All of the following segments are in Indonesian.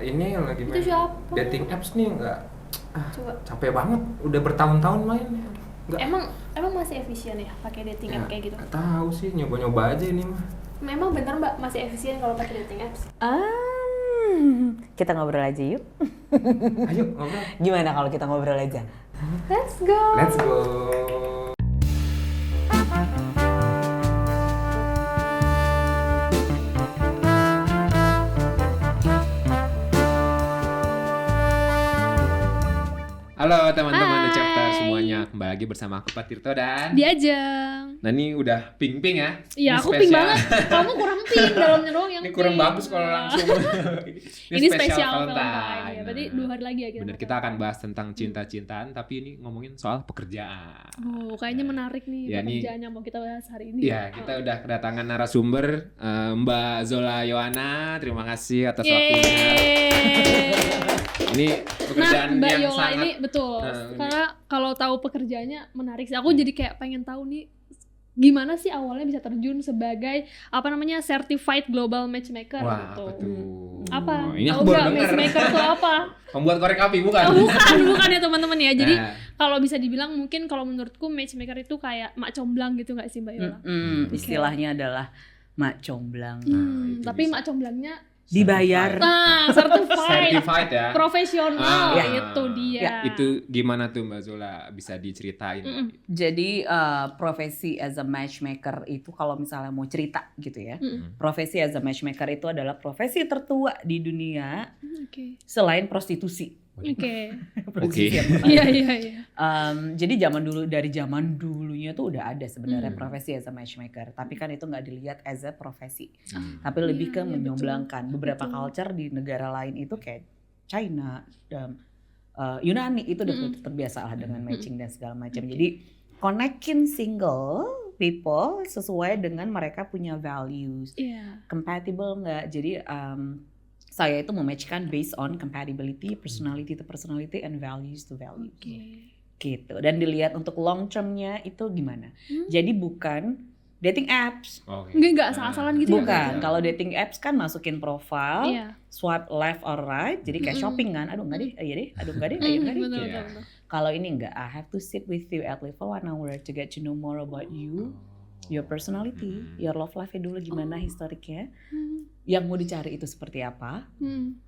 ini yang lagi Itu main siapa? dating apps nih nggak Coba. capek banget, udah bertahun-tahun mainnya. Nggak. Emang masih efisien ya pakai dating app kayak gitu? Nggak tahu sih, nyoba-nyoba aja ini mah. Memang bener Mbak masih efisien kalau pakai dating apps? Kita ngobrol aja yuk. Ayo ngobrol. Gimana kalau kita ngobrol aja? Let's go. Let's go. Halo teman-teman The Chapter semuanya, kembali lagi bersama aku Pak Tirto dan Diajeng. nah ini udah pink-pink ya. Iya, Ini aku spesial. pink banget. Kamu kurang pink, dalamnya doang yang Ini kurang pink. bagus kalau langsung. Ini spesial Valentine ya. Berarti 2 hari lagi ya kita. Bener, kita akan bahas tentang cinta-cintaan, tapi ini ngomongin soal pekerjaan. Oh, kayaknya menarik nih Ya, pekerjaan yang mau kita bahas hari ini. Iya, kita udah kedatangan narasumber Mbak Zola Yohana. Terima kasih atas Yeay. waktunya. Ini pekerjaan Mbak yang Yola sangat ini betul. Karena kalau tahu pekerjaannya menarik sih. Aku jadi kayak pengen tahu nih gimana sih awalnya bisa terjun sebagai certified global matchmaker wah, gitu. apa tuh? Apa? Ini Tahu aku baru nggak denger. matchmaker itu apa? Pembuat korek api bukan? Oh, bukan ya teman-teman ya. Jadi Nah, kalau bisa dibilang mungkin kalau menurutku matchmaker itu kayak mak comblang gitu nggak sih Mbak Yola? Istilahnya adalah mak comblang. itu Tapi bisa. mak comblangnya Dibayar. certified ya. profesional Ya. itu dia. Ya, Itu gimana tuh Mbak Zola, bisa diceritain? Jadi profesi as a matchmaker itu kalau misalnya mau cerita gitu ya. Profesi as a matchmaker itu adalah profesi tertua di dunia Oke. selain prostitusi. Oke. Prostitusi Oke. yang pertama. Iya. Jadi dari zaman dulunya tuh udah ada sebenarnya profesi as a matchmaker. Tapi kan itu nggak dilihat as a profesi. Tapi lebih ke Iya, menyomblangkan. Beberapa Betul. culture di negara lain itu kayak China, Yunani itu udah terbiasa lah dengan matching dan segala macam. Jadi connecting single people sesuai dengan mereka punya values. Iya. Compatible nggak? Jadi saya itu mematchkan based on compatibility, personality to personality, and values to values. Oke. Gitu. Dan dilihat untuk long termnya itu gimana. Jadi bukan dating apps. Oke. Enggak asal-asalan gitu ya? Bukan. Kalau dating apps kan masukin profile, Iya. swipe left or right, jadi kayak shopping kan. Aduh enggak deh, iya deh, aduh enggak deh, ayo enggak deh. Betul, Gitu. betul. Kalau ini enggak, I have to sit with you at least for 1 hour to get to know more about you, your personality, your love life-nya dulu gimana historiknya. Yang mau dicari itu seperti apa.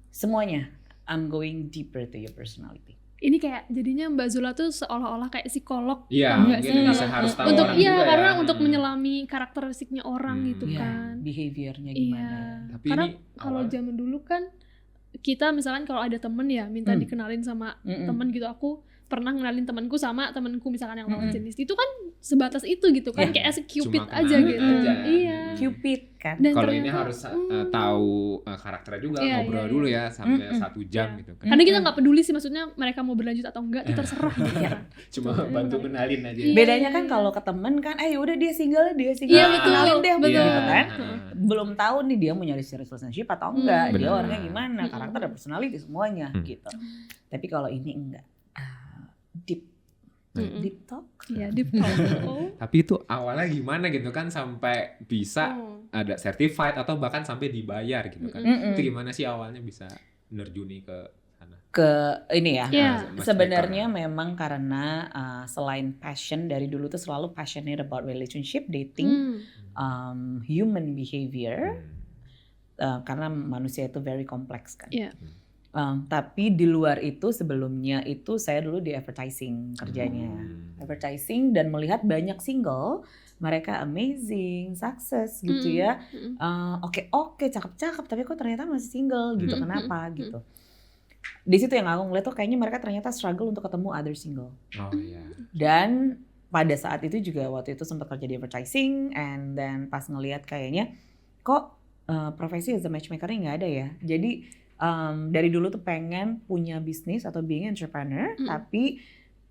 Semuanya, I'm going deeper to your personality. Ini kayak jadinya Mbak Zola tuh seolah-olah kayak psikolog. Iya, enggak mungkin sih? bisa harus tahu Untuk orang iya, juga karena ya. untuk menyelami karakteristiknya orang gitu Iya, kan. behaviornya Iya. gimana. Tapi Karena ini kalau awal- zaman dulu kan kita misalkan kalau ada temen ya minta dikenalin sama temen gitu, aku pernah kenalin temanku sama temanku misalkan yang lawan jenis, itu kan sebatas itu gitu kan, kayak as a cupid Cuma aja kenalin gitu. aja. Iya. Cupid kan. Dan kalau ini ternyata, harus tahu karakternya juga, Iya, ngobrol iya, dulu iya. ya sampai 1 jam Iya. gitu kan. Karena kita nggak peduli sih, maksudnya mereka mau berlanjut atau enggak, itu terserah gitu kan. Cuma bantu kenalin aja. Iya. Bedanya kan kalau ke temen kan, udah dia single, Iya, betul, kenalin deh, betul. gitu kan. Heeh. Belum tahu nih dia mau nyari serious relationship atau enggak, dia Benar. orangnya gimana, karakter dan personality semuanya gitu. Tapi kalau ini enggak, deep talk. Iya, deep talk. Oh. Tapi itu awalnya gimana gitu kan sampai bisa ada certified atau bahkan sampai dibayar gitu kan. Itu gimana sih awalnya bisa nerjuni ke sana? Ke ini ya, Iya. sebenarnya memang karena selain passion dari dulu tuh selalu passionate about relationship, dating, human behavior, karena manusia itu very complex kan. Iya. Tapi di luar itu sebelumnya itu saya dulu di advertising kerjanya. Advertising dan melihat banyak single, mereka amazing, sukses gitu ya. Oke, cakep-cakep tapi kok ternyata masih single gitu. Kenapa gitu. Di situ yang aku ngeliat tuh kayaknya mereka ternyata struggle untuk ketemu other single. Oh iya. Dan pada saat itu juga waktu itu sempat kerja di advertising, and then pas ngelihat kayaknya kok profesi as a matchmaker-nya nggak ada ya. Jadi dari dulu tuh pengen punya bisnis atau being entrepreneur, tapi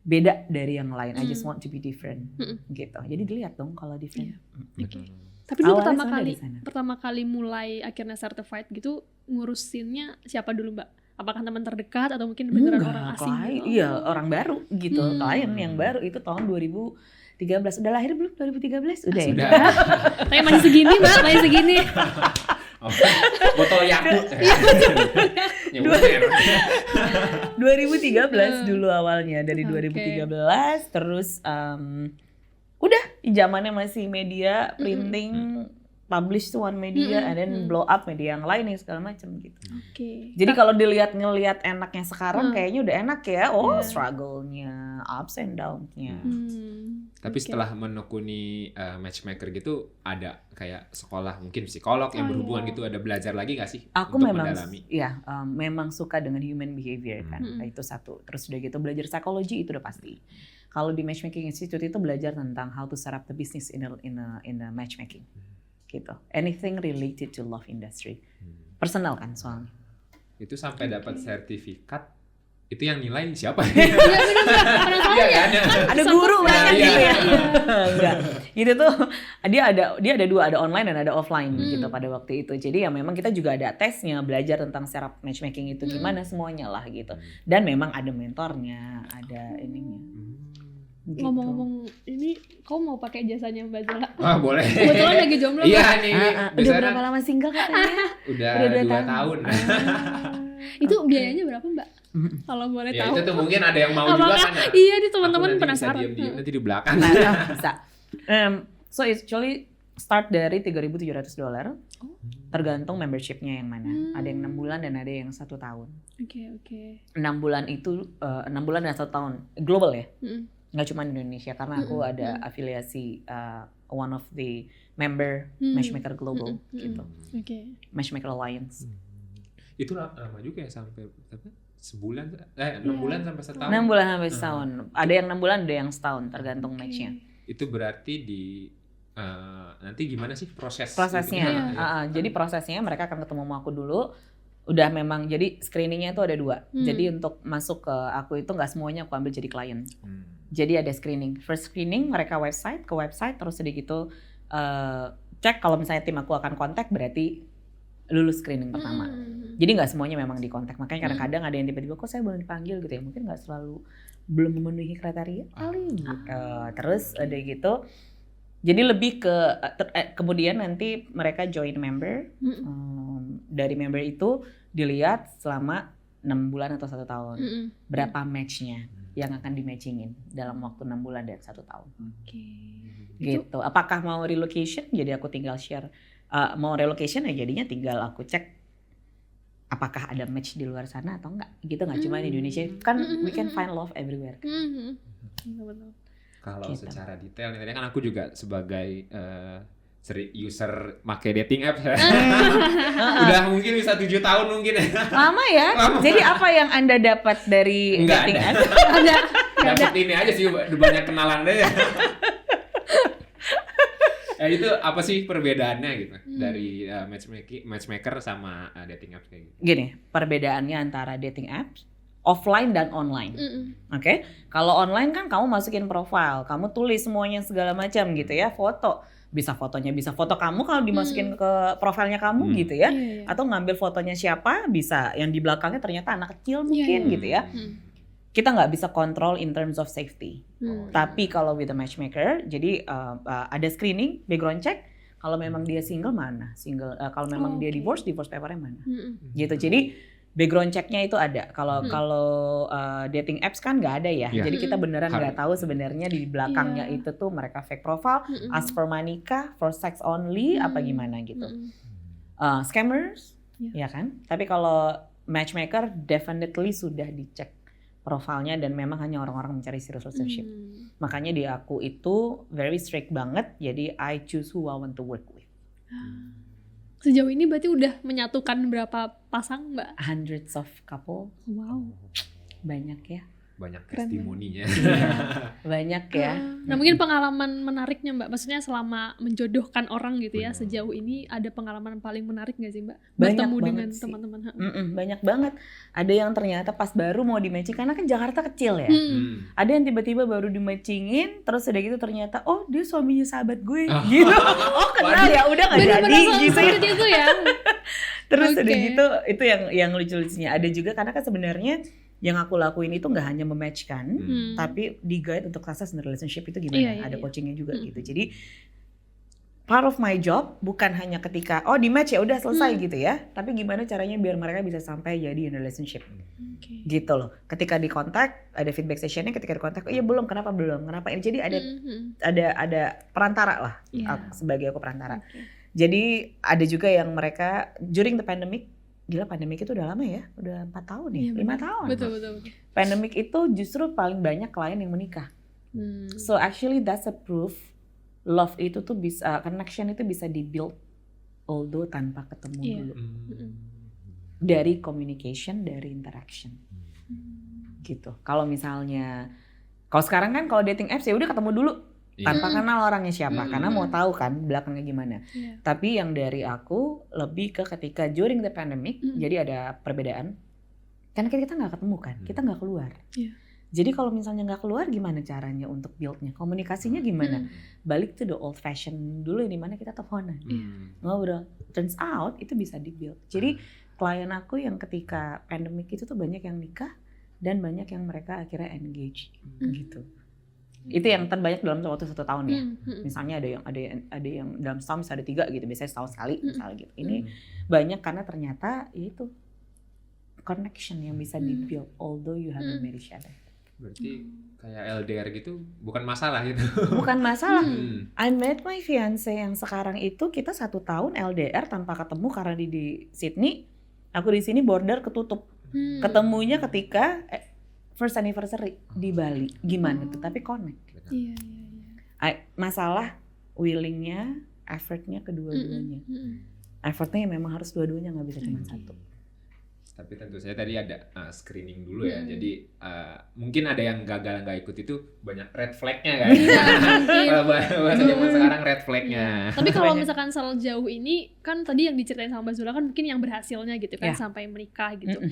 beda dari yang lain. I just want to be different gitu. Jadi dilihat dong kalau different. Betul. Tapi dulu Awalnya sebenarnya dari sana. pertama kali mulai akhirnya certified gitu, ngurusinnya siapa dulu Mbak? Apakah teman terdekat atau mungkin beneran orang asing? klien, Gitu? iya orang baru gitu. Klien yang baru itu tahun 2013. Udah lahir belum 2013? Udah ya? Sudah. Tapi masih segini Mbak, masih segini. Oh, botol Yakult. Ya, bener. 2013 dulu awalnya, dari 2013 terus udah zamannya masih media printing, publish to one media and then blow up media yang lain yang segala macam gitu. Jadi kalau ngelihat enaknya sekarang kayaknya udah enak ya. Struggle-nya, ups and down-nya. Tapi setelah menekuni matchmaker gitu, ada kayak sekolah mungkin psikolog yang berhubungan gitu, ada belajar lagi nggak sih? Aku untuk memang mendalami? Memang suka dengan human behavior kan. Itu satu. Terus udah gitu belajar psikologi itu udah pasti. Kalau di Matchmaking Institute itu belajar tentang how to set up the business in the matchmaking. Gitu. Anything related to love industry. Personal kan soalnya. Itu sampai dapat sertifikat, itu yang nilai siapa? Iya benar-benar. Iya kan? Ada guru banget gitu ya. Enggak. Gitu tuh dia ada dua, ada online dan ada offline gitu pada waktu itu. Jadi ya memang kita juga ada tesnya, belajar tentang setup matchmaking itu gimana semuanya lah gitu. Dan memang ada mentornya, ada ininya. Gitu. Ngomong-ngomong ini, kau mau pakai jasanya Mbak Zola? Wah, boleh. Kebetulan lagi jomblo. Iya nih. Udah berapa lama single katanya? Udah 2 tahun. Itu biayanya berapa Mbak? Kalau boleh Ya tahu. itu tuh mungkin ada yang mau juga kan. Iya, di teman-teman penasaran. Diam-diam nanti di belakang. Bisa. So it's actually start dari $3,700. Tergantung membershipnya yang mana. Ada yang 6 bulan dan ada yang 1 tahun. Oke. 6 bulan itu 6 bulan dan 1 tahun. Global ya? Nggak cuma di Indonesia karena aku ada afiliasi one of the member Matchmaker Global gitu. Matchmaker Alliance. Itu lama juga ya sampai sebulan 6 bulan sampai setahun. 6 bulan sampai setahun. Ada yang 6 bulan, ada yang setahun tergantung matchnya. Itu berarti nanti gimana sih prosesnya? Jadi prosesnya mereka akan ketemu sama aku dulu. Udah memang jadi screeningnya itu ada 2. Jadi untuk masuk ke aku itu nggak semuanya aku ambil jadi klien. Jadi ada screening. First screening mereka ke website terus udah gitu cek kalau misalnya tim aku akan kontak berarti lulus screening pertama. Jadi nggak semuanya memang dikontak. Makanya kadang-kadang ada yang tiba-tiba kok saya belum dipanggil gitu ya. Mungkin nggak selalu belum memenuhi kriteria kali gitu. Terus ada gitu. Jadi lebih ke kemudian nanti mereka join member. Dari member itu dilihat selama 6 bulan atau 1 tahun. Berapa matchnya yang akan di-matchingin dalam waktu 6 bulan dan 1 tahun. Gitu. Apakah mau relocation? Jadi aku tinggal share. Mau relocation ya jadinya tinggal aku cek apakah ada match di luar sana atau enggak. Gitu nggak cuma di Indonesia. Kan we can find love everywhere. Betul. Kalau Gitu. secara detail nih, kan aku juga sebagai user make dating apps udah mungkin bisa 7 tahun mungkin ya. Lama ya? Jadi apa yang Anda dapat dari dating apps? Ada. Dapat ini aja sih, banyak kenalan aja. Itu apa sih perbedaannya gitu dari matchmaker sama dating apps kayak gitu? Gini, perbedaannya antara dating apps offline dan online. Oke? Kalau online kan kamu masukin profile, kamu tulis semuanya segala macam gitu ya, foto. Bisa fotonya bisa foto kamu kalau dimasukin ke profilnya kamu gitu ya. Atau ngambil fotonya siapa, bisa yang di belakangnya ternyata anak kecil mungkin gitu ya. Kita nggak bisa kontrol in terms of safety. Tapi kalau with the matchmaker, jadi ada screening, background check. Kalau memang dia single mana? Single. Kalau memang dia divorce papernya mana? Gitu. Jadi background checknya itu ada. Kalau dating apps kan nggak ada ya. Jadi kita beneran nggak tahu sebenarnya di belakangnya itu tuh mereka fake profile, ask for money kah, for sex only, apa gimana gitu. Scammers, ya kan. Tapi kalau matchmaker definitely sudah dicek profilnya dan memang hanya orang-orang mencari serious relationship. Makanya di aku itu very strict banget. Jadi I choose who I want to work with. Sejauh ini berarti udah menyatukan berapa pasang Mbak? Hundreds of couple. Wow. Banyak ya. Banyak testimoninya. Banyak ya. Nah mungkin pengalaman menariknya Mbak, maksudnya selama menjodohkan orang gitu ya, sejauh ini ada pengalaman paling menarik gak sih Mbak? Banyak bertemu banget dengan sih. teman-teman. Banyak banget. Ada yang ternyata pas baru mau di-matching, karena kan Jakarta kecil ya. Ada yang tiba-tiba baru di-matchingin, terus udah gitu ternyata, oh dia suaminya sahabat gue, gitu. Oh kenal ya, udah gak jadi gitu ya. Seperti itu ya. Terus udah gitu, itu yang lucu-lucunya. Ada juga karena kan sebenarnya yang aku lakuin itu nggak hanya mematch kan, tapi di guide untuk success in relationship itu gimana. Ada coachingnya juga gitu. Jadi part of my job bukan hanya ketika di match ya udah selesai gitu ya, tapi gimana caranya biar mereka bisa sampai jadi in relationship. Gitu loh. Ketika di kontak ada feedback sessionnya, ketika di kontak iya belum, kenapa ini, jadi ada perantara lah, sebagai aku perantara. Jadi ada juga yang mereka during the pandemic, gila pandemic itu udah lama ya, udah 4 tahun ya, 5 tahun. Betul. Pandemic itu justru paling banyak klien yang menikah. So actually that's a proof love itu tuh bisa, connection itu bisa di-build although tanpa ketemu dulu. Dari communication, dari interaction. Gitu. Kalau misalnya, kalau sekarang kan kalau dating apps ya udah ketemu dulu. Tanpa kenal orangnya siapa, karena mau tahu kan belakangnya gimana. Tapi yang dari aku lebih ke ketika during the pandemic, jadi ada perbedaan. Karena kita nggak ketemu kan, kita nggak keluar. Jadi kalau misalnya nggak keluar, gimana caranya untuk build-nya? Komunikasinya gimana? Balik to the old fashion dulu, di mana kita teleponan, ngobrol. Turns out itu bisa di-build. Jadi klien aku yang ketika pandemic itu tuh banyak yang nikah dan banyak yang mereka akhirnya engage gitu. Itu yang terbanyak dalam waktu 1 tahun ya. Misalnya ada yang dalam setahun bisa ada 3 gitu, biasanya setahun sekali misalnya gitu. Ini banyak karena ternyata itu connection yang bisa di-build although you haven't met each other. Berarti kayak LDR gitu bukan masalah gitu. Bukan masalah. I met my fiance yang sekarang itu kita 1 tahun LDR tanpa ketemu karena di Sydney, aku di sini border ketutup. Ketemunya ketika first anniversary di Bali. Gimana tuh? Tapi connect. Iya. Masalah willingnya, effortnya kedua-duanya. Effortnya memang harus dua-duanya, nggak bisa cuma satu. Tapi tentu saja tadi ada screening dulu ya. Jadi mungkin ada yang gagal nggak ikut itu banyak red flag-nya kan. Kalau bahasa zaman sekarang red flag-nya. Tapi kalau misalkan sejauh ini kan tadi yang diceritain sama Mbak Zula kan mungkin yang berhasilnya gitu kan sampai menikah gitu.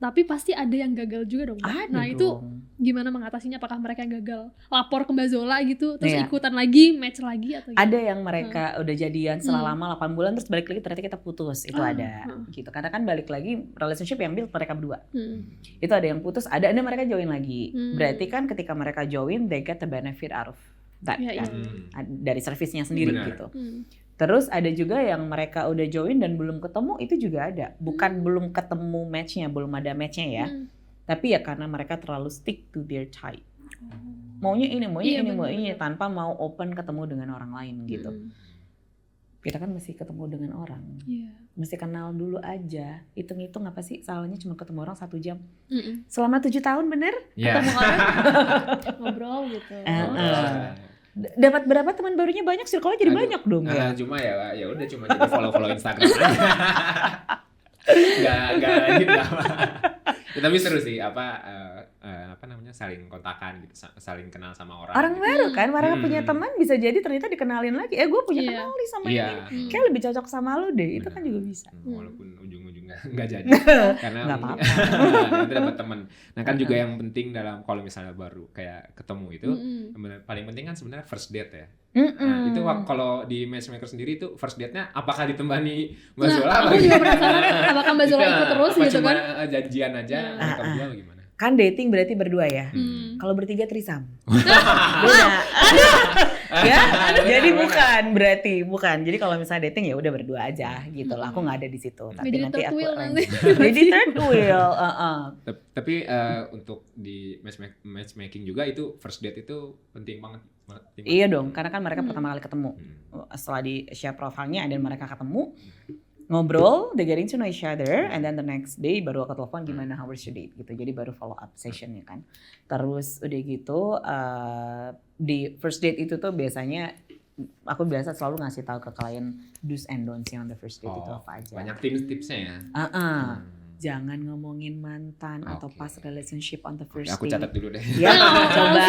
Tapi pasti ada yang gagal juga dong. Nah itu gimana mengatasinya? Apakah mereka yang gagal lapor ke Mbak Zola gitu, terus ikutan lagi, match lagi atau gimana? Ada yang mereka udah jadian selama 8 bulan terus balik lagi ternyata kita putus. Itu ada gitu. Karena kan balik lagi relationship yang build mereka berdua. Itu ada yang putus, ada mereka join lagi. Berarti kan ketika mereka join, they get the benefit out of that kan. Dari service-nya sendiri gitu. Terus ada juga yang mereka udah join dan belum ketemu, itu juga ada. Bukan belum ketemu match-nya, belum ada match-nya ya. Tapi ya karena mereka terlalu stick to their type. Maunya ini, tanpa mau open ketemu dengan orang lain gitu. Kita kan mesti ketemu dengan orang. Mesti kenal dulu aja. Hitung-hitung apa sih salahnya cuma ketemu orang 1 jam. Selama 7 tahun bener? Ketemu orang. Ngobrol gitu. Dapat berapa teman barunya banyak, circle-nya jadi banyak dong ya. Cuma ya udah cuma jadi follow Instagram aja. Enggak lanjut apa. Ya, tapi seru sih apa namanya saling kontakan gitu, saling kenal sama orang. Orang baru kan, mereka punya teman bisa jadi ternyata dikenalin lagi. Gue punya kenal nih sama ini. Kayak lebih cocok sama lo deh. Itu kan juga bisa. Walaupun ujung-ujungnya enggak jadi. Karena enggak apa-apa. Itu dapat teman. Nah, kan juga yang penting dalam kalau misalnya baru kayak ketemu itu paling penting kan sebenarnya first date ya. Nah, itu kalau di matchmaker sendiri itu first date-nya apakah ditemani Mbak Zola? Aku juga penasaran apakah Mbak Zola ikut terus gitu kan? Cuma janjian aja mereka berdua gimana? Kan dating berarti berdua ya. Kalau bertiga threesome. Beda. Ya, jadi bukan. Jadi kalau misalnya dating ya udah berdua aja gitu lah. Aku nggak ada di situ. Tapi jadi nanti aku nanti. Jadi third wheel. Tapi untuk di matchmaking juga itu first date itu penting banget. Iya dong, karena kan mereka pertama kali ketemu. Setelah di share profilnya dan mereka ketemu, ngobrol, they getting to know each other, and then the next day baru aku telepon gimana how was your date gitu. Jadi baru follow up sessionnya kan. Terus udah gitu di first date itu tuh biasanya aku biasa selalu ngasih tahu ke klien do's and don'ts on the first date itu apa aja. Banyak tips-tipsnya ya. Jangan ngomongin mantan atau past relationship on the first date. Aku catat dulu deh. Ya, coba.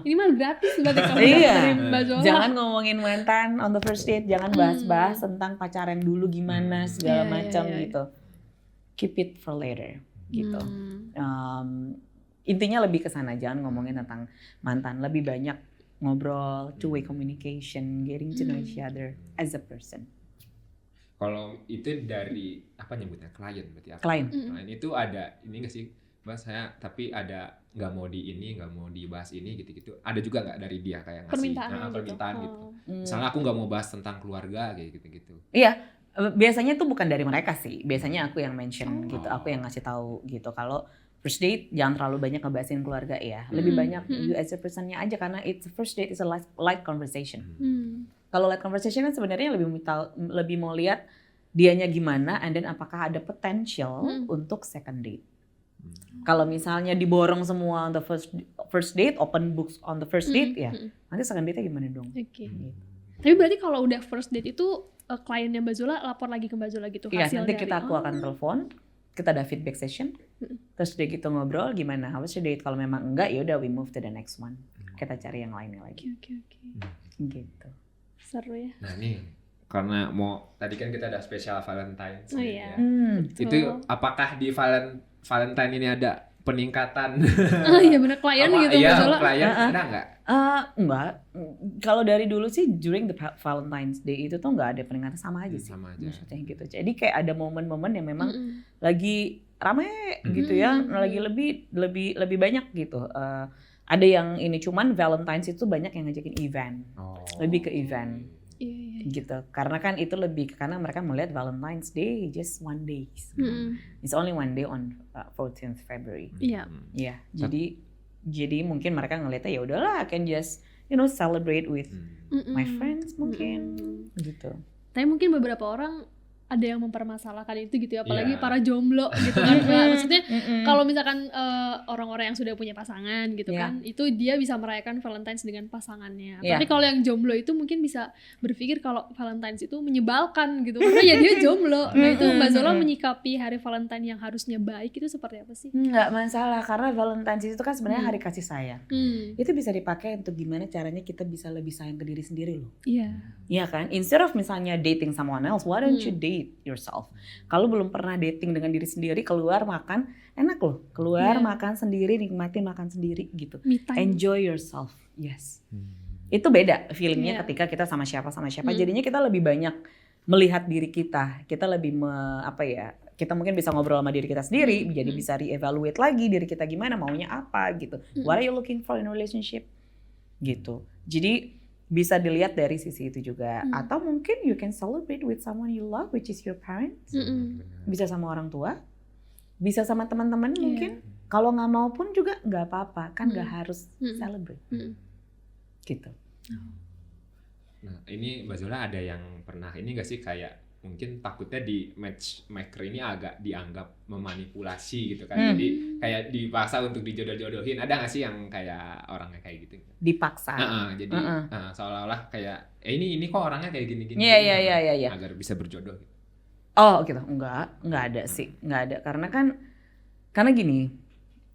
Ini mah gratis berarti kamu dari Mbak Zola. Jangan ngomongin mantan on the first date, jangan bahas-bahas tentang pacaran dulu gimana segala macam gitu. Keep it for later gitu. Intinya lebih ke sana, jangan ngomongin tentang mantan, lebih banyak ngobrol, two-way communication, getting to know each other as a person. Kalau itu dari apa nyebutnya klien berarti apa? Klien Itu ada ini nggak sih Mas saya tapi ada nggak mau dibahas ini gitu-gitu. Ada juga nggak dari dia kayak ngasih permintaan gitu. Misalnya aku nggak mau bahas tentang keluarga kayak gitu-gitu. Iya, biasanya tuh bukan dari mereka sih. Biasanya aku yang mention gitu, aku yang ngasih tahu gitu. Kalau first date jangan terlalu banyak ngebahasin keluarga ya. Lebih banyak you as a personnya aja karena it's first date is a light conversation. Kalau light conversation kan sebenarnya lebih mau lihat dianya gimana and then apakah ada potential untuk second date. Kalau misalnya diborong semua on the first date, open books on the first date ya, nanti second date-nya gimana dong? Gitu. Tapi berarti kalau udah first date itu kliennya Mbak Zola lapor lagi ke Mbak Zola gitu hasil nanti aku akan telepon, kita ada feedback session, terus dia gitu ngobrol gimana, how was your date? Kalau memang enggak ya udah we move to the next one, kita cari yang lainnya lagi. Gitu. Seru ya. Nah nih, karena tadi kan kita ada spesial Valentine. Iya. Itu apakah di Valentine ini ada peningkatan? Iya benar klien gitu Mbak Zola. Klien ada nggak? Enggak. Kalau dari dulu sih during the Valentine's Day itu tuh nggak ada peningkatan, sama aja sih. Sama aja. Maksudnya gitu. Jadi kayak ada momen-momen yang memang lagi rame gitu ya, lagi lebih banyak gitu. Ada yang ini cuman Valentine's itu banyak yang ngajakin event, lebih ke event. Gitu, karena kan itu lebih karena mereka melihat Valentine's Day just one day, it's only one day on 14th February. Iya, jadi mungkin mereka ngeliatnya ya udahlah, I can just celebrate with my friends mungkin, gitu. Tapi mungkin beberapa orang ada yang mempermasalahkan itu gitu ya, apalagi para jomblo gitu kan. Maksudnya kalau misalkan orang-orang yang sudah punya pasangan gitu kan, itu dia bisa merayakan Valentine's dengan pasangannya. Tapi kalau yang jomblo itu mungkin bisa berpikir kalau Valentine's itu menyebalkan gitu, karena ya dia jomblo. Nah itu Mbak Zola menyikapi hari Valentine yang harusnya baik itu seperti apa sih? Nggak masalah, karena Valentine's itu kan sebenarnya hari kasih sayang. Itu bisa dipakai untuk gimana caranya kita bisa lebih sayang ke diri sendiri loh. Iya kan? Instead of misalnya dating someone else, why don't you date yourself? Kalau belum pernah dating dengan diri sendiri, keluar makan enak loh, keluar makan sendiri, nikmatin makan sendiri gitu, enjoy yourself. Yes, itu beda feelingnya ketika kita sama siapa. Jadinya kita lebih banyak melihat diri kita lebih kita mungkin bisa ngobrol sama diri kita sendiri, jadi bisa reevaluate lagi diri kita gimana, maunya apa gitu, what are you looking for in a relationship gitu. Jadi bisa dilihat dari sisi itu juga. Atau mungkin you can celebrate with someone you love, which is your parents. Bisa sama orang tua, bisa sama teman-teman mungkin. Kalau nggak mau pun juga nggak apa-apa, kan nggak harus celebrate. Gitu. Nah ini Mbak Zola ada yang pernah ini nggak sih, kayak mungkin takutnya di matchmaker ini agak dianggap memanipulasi gitu kan, jadi kayak dipaksa untuk dijodoh-jodohin. Ada nggak sih yang kayak orangnya kayak gitu? Dipaksa. Jadi seolah-olah kayak ini kok orangnya kayak gini-gini. Iya. Agar bisa berjodoh. Gitu. Oh gitu, nggak ada sih, nggak ada. Karena gini,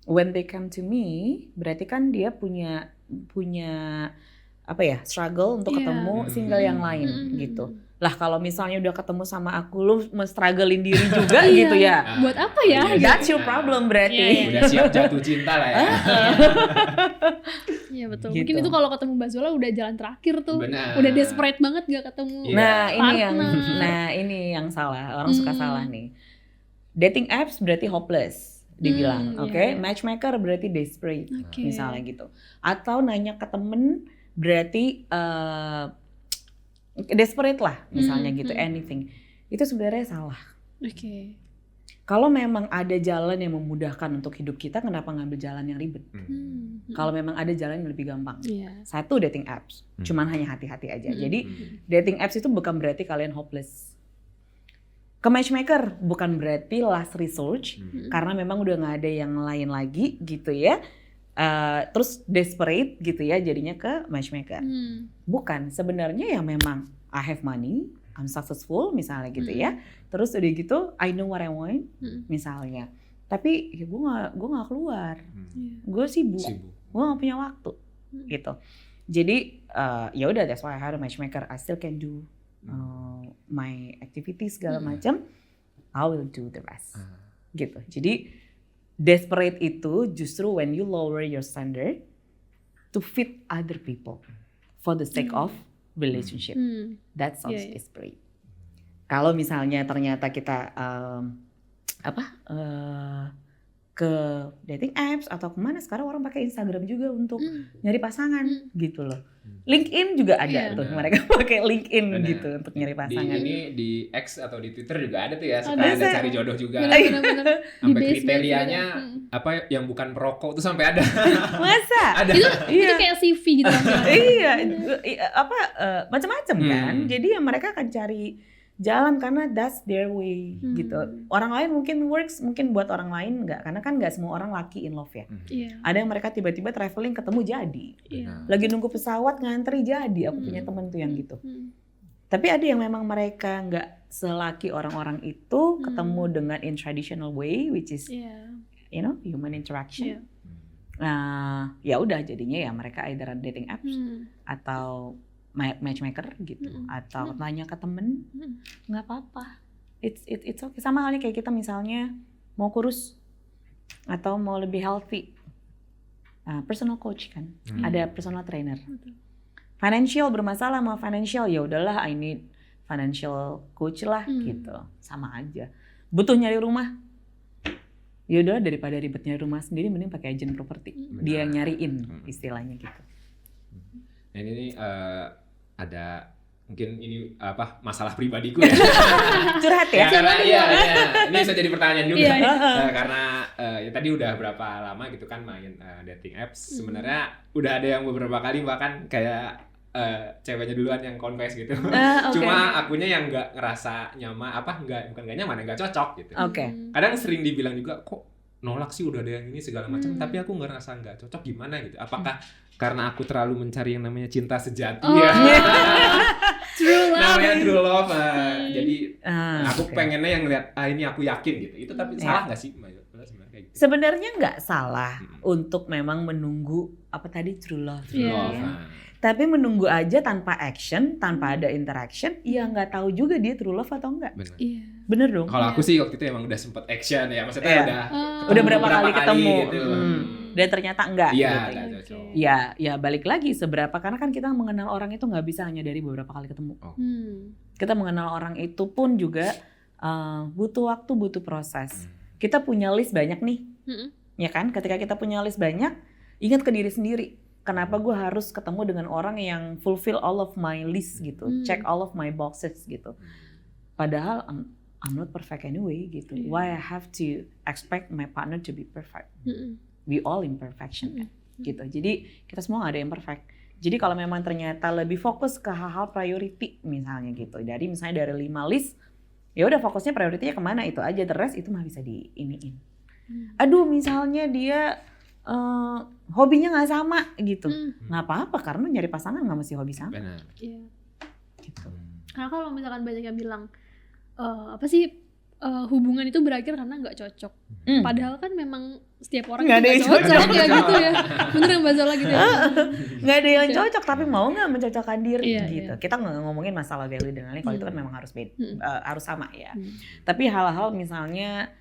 when they come to me, berarti kan dia punya struggle untuk ketemu single yang lain gitu. Lah kalau misalnya udah ketemu sama aku, lu strugglein diri juga gitu ya. Buat apa ya? That's your problem berarti. Udah siap jatuh cinta lah ya. Iya betul. Gitu. Mungkin itu kalau ketemu Mbak Zola udah jalan terakhir tuh. Benar. Udah desperate banget gak ketemu. Ini yang salah. Orang suka salah nih. Dating apps berarti hopeless dibilang, oke? Matchmaker berarti desperate, misalnya gitu. Atau nanya ke temen berarti desperate lah, misalnya gitu, anything. Itu sebenarnya salah. Kalau memang ada jalan yang memudahkan untuk hidup kita, kenapa ngambil jalan yang ribet? Kalau memang ada jalan yang lebih gampang. Satu, dating apps, cuman hanya hati-hati aja. Jadi dating apps itu bukan berarti kalian hopeless. Ke matchmaker bukan berarti last resort, karena memang udah nggak ada yang lain lagi gitu ya. Terus desperate gitu ya jadinya ke matchmaker. Bukan, sebenarnya ya memang I have money, I'm successful misalnya gitu ya. Terus udah gitu I know what I want misalnya. Tapi ya gue nggak keluar, gue sibuk. Gue nggak punya waktu gitu. Jadi ya udah, that's why I hire a matchmaker. I still can do my activities segala macam. I will do the rest gitu. Jadi desperate itu justru when you lower your standard to fit other people for the sake of relationship. That sounds desperate. Kalau misalnya ternyata kita ke dating apps atau kemana, sekarang orang pakai Instagram juga untuk nyari pasangan gitu loh. LinkedIn juga ada tuh, mereka pakai LinkedIn gitu untuk nyari pasangan. Di X atau di Twitter juga ada tuh ya, suka ada cari jodoh juga. Bener-bener. Sampai kriterianya apa yang bukan perokok tuh sampai ada. Masa? Ada. Itu kayak CV gitu. Iya, macam-macam kan. Jadi ya mereka akan cari jalan karena that's their way gitu. Orang lain mungkin works, mungkin buat orang lain enggak, karena kan enggak semua orang lucky in love ya. Ada yang mereka tiba-tiba traveling ketemu jadi. Lagi nunggu pesawat ngantri jadi. Aku punya temen tuh yang gitu. Tapi ada yang memang mereka enggak selaki orang-orang itu, ketemu dengan in traditional way, which is you know, human interaction. Nah, ya udah jadinya ya mereka either dating apps atau matchmaker gitu, atau tanya ke temen, nggak apa-apa, it's okay. Sama halnya kayak kita misalnya mau kurus atau mau lebih healthy, personal coach kan, ada personal trainer. Financial bermasalah sama financial, ya udahlah, I need financial coach lah gitu, sama aja. Butuh nyari rumah, ya udah daripada ribet nyari rumah sendiri, mending pakai agent properti, dia yang nyariin istilahnya gitu. Nah ini ada mungkin ini apa masalah pribadiku ya. Curhat ya? Karena ini bisa jadi pertanyaan juga. Karena ya tadi udah berapa lama gitu kan main dating apps. Sebenarnya udah ada yang beberapa kali bahkan kayak ceweknya duluan yang confess gitu. Cuma akunya yang nggak ngerasa nyaman, bukan nggak nyaman, nggak cocok gitu. Kadang sering dibilang juga, kok nolak sih, udah ada yang ini segala macam, tapi aku ngerasa nggak cocok, gimana gitu. Apakah karena aku terlalu mencari yang namanya cinta sejati ya? True love. Namanya true love. Jadi aku pengennya yang lihat, ini aku yakin gitu. Itu tapi salah nggak sih? Sebenarnya nggak salah untuk memang menunggu apa tadi true love. Tapi menunggu aja tanpa action, tanpa ada interaction, ya nggak tahu juga dia true love atau enggak. Bener dong. Kalau aku sih waktu itu emang udah sempet action ya, maksudnya udah berapa kali ketemu gitu. Dan ternyata enggak. Iya. Ya balik lagi seberapa, karena kan kita mengenal orang itu nggak bisa hanya dari beberapa kali ketemu. Kita mengenal orang itu pun juga butuh waktu, butuh proses. Kita punya list banyak nih, ya kan? Ketika kita punya list banyak, ingat ke diri sendiri. Kenapa gue harus ketemu dengan orang yang fulfill all of my list gitu, check all of my boxes gitu. Padahal I'm not perfect anyway gitu. Why I have to expect my partner to be perfect? We all imperfection gitu. Jadi kita semua gak ada yang perfect. Jadi kalau memang ternyata lebih fokus ke hal-hal priority misalnya gitu. Misalnya dari 5 list, ya udah fokusnya prioritinya kemana itu aja. The rest itu mah bisa di-iniin. Aduh misalnya dia hobinya nggak sama gitu, nggak apa-apa karena nyari pasangan nggak mesti hobi sama. Benar. Iya. Gitu. Karena kalau misalkan banyak yang bilang hubungan itu berakhir karena nggak cocok. Padahal kan memang setiap orang nggak cocok ya gitu ya. Bener yang Mbak Zola gitu ya. Nggak ada yang cocok tapi mau nggak mencocokkan diri gitu. Kita nggak ngomongin masalah value dan lain-lain, kalau itu kan memang harus harus sama ya. Tapi hal-hal misalnya,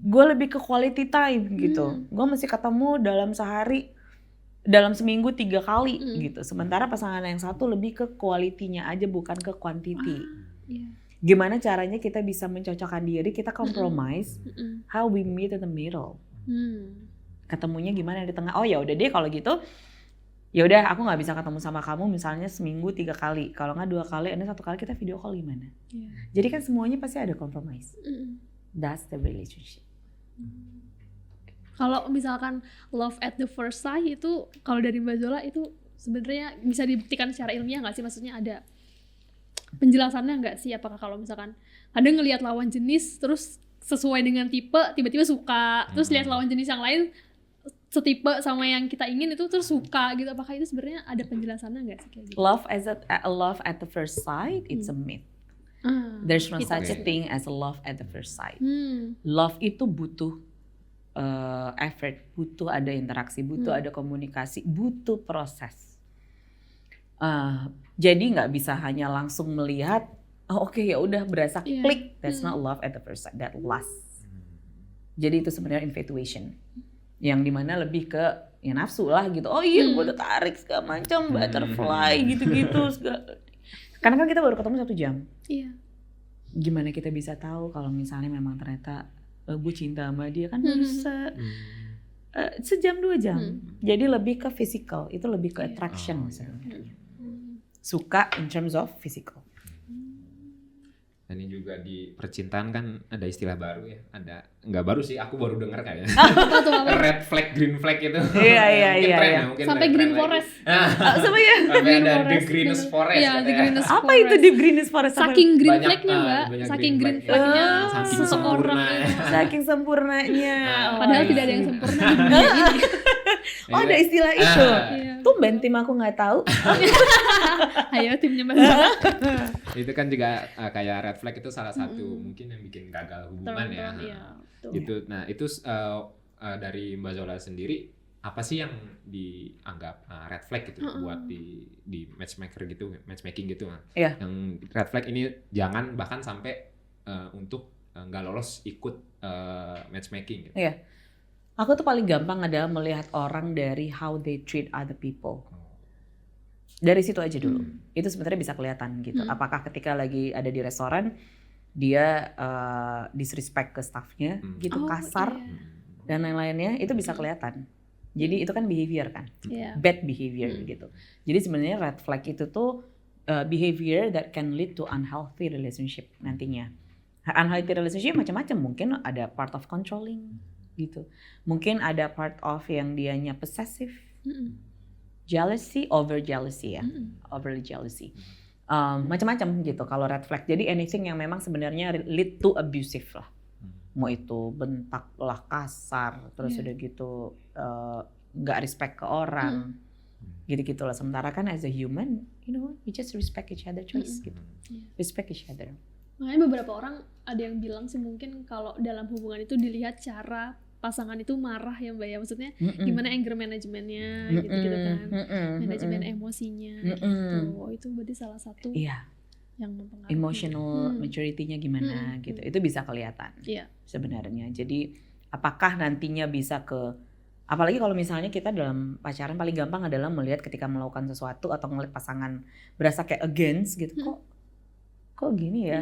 gue lebih ke quality time gitu. Gue mesti ketemu dalam sehari, dalam seminggu 3 kali gitu. Sementara pasangan yang satu lebih ke quality-nya aja, bukan ke quantity. Gimana caranya kita bisa mencocokkan diri, kita compromise, how we meet in the middle. Ketemunya gimana di tengah? Oh ya udah deh kalau gitu. Ya udah aku nggak bisa ketemu sama kamu misalnya seminggu 3 kali. Kalau nggak 2 kali, ada 1 kali kita video call gimana? Jadi kan semuanya pasti ada compromise. That's the relationship. Kalau misalkan love at the first sight itu, kalau dari Mbak Zola itu sebenarnya bisa dibuktikan secara ilmiah nggak sih? Maksudnya ada penjelasannya nggak sih? Apakah kalau misalkan kadang ngelihat lawan jenis terus sesuai dengan tipe, tiba-tiba suka, terus lihat lawan jenis yang lain setipe sama yang kita ingin itu terus suka gitu, apakah itu sebenarnya ada penjelasannya nggak sih kayak gitu? Love at the first sight, it's a myth. There's no such a thing as a love at the first sight. Love itu butuh effort, butuh ada interaksi, butuh ada komunikasi, butuh proses. Jadi nggak bisa hanya langsung melihat, oke, ya udah berasa klik. That's not love at the first sight, that lust. Jadi itu sebenarnya infatuation, yang dimana lebih ke ya nafsu lah gitu. Oh iya, gue udah tarik segala macam, butterfly gitu-gitu segala. Karena kan kita baru ketemu 1 jam. gimana kita bisa tahu kalau misalnya memang ternyata gue cinta sama dia kan baru sejam 2 jam. Jadi lebih ke physical, itu lebih ke attraction sebenarnya. Suka in terms of physical. Dan ini juga di percintaan kan ada istilah baru ya, ada nggak baru sih, aku baru dengar kayaknya. Red flag, green flag itu. Iya. Sampai green forest. Sama ya. Sampai ada the greenest forest. Iya, the greenest Apa forest. itu the greenest forest? Saking green Banyak, flagnya Mbak, banyak saking green green flag. flagnya Saking seseorang. sempurna. Saking sempurnanya. Padahal tidak ada yang sempurna di dunia ini. Oh ada istilah itu. Iya. Tumben tim aku nggak tahu. Ayo timnya Mbak Zula. Itu kan juga kayak red flag itu salah satu mungkin yang bikin gagal hubungan ya. Iya, betul. Gitu. Nah itu dari Mbak Zola sendiri apa sih yang dianggap red flag gitu buat di matchmaking gitu. Iya. Yang red flag ini jangan bahkan sampai untuk nggak lolos ikut matchmaking gitu. Iya. Aku tuh paling gampang adalah melihat orang dari how they treat other people. Dari situ aja dulu. Itu sebenarnya bisa kelihatan gitu. Apakah ketika lagi ada di restoran dia disrespect ke staffnya gitu, kasar dan lain-lainnya, itu bisa kelihatan. Jadi itu kan behavior kan, bad behavior gitu. Jadi sebenarnya red flag itu tuh behavior that can lead to unhealthy relationship nantinya. Unhealthy relationship macam-macam, mungkin ada part of controlling gitu, mungkin ada part of yang dianya possessive, jealousy, overly jealousy, macam-macam gitu kalau red flag. Jadi anything yang memang sebenarnya lead to abusive lah, mau itu bentak lah, kasar, terus udah gitu nggak respect ke orang, gitu-gitu lah. Sementara kan as a human, we just respect each other choice gitu, respect each other. Makanya beberapa orang ada yang bilang sih mungkin kalau dalam hubungan itu dilihat cara pasangan itu marah ya Mbak ya, maksudnya gimana anger manajemennya gitu kan, manajemen emosinya gitu. Itu berarti salah satu yang mempengaruhi. Emotional maturity-nya gimana gitu, itu bisa kelihatan sebenarnya. Jadi apakah nantinya bisa ke, apalagi kalau misalnya kita dalam pacaran paling gampang adalah melihat ketika melakukan sesuatu atau ngeliat pasangan berasa kayak against gitu, kok gini ya,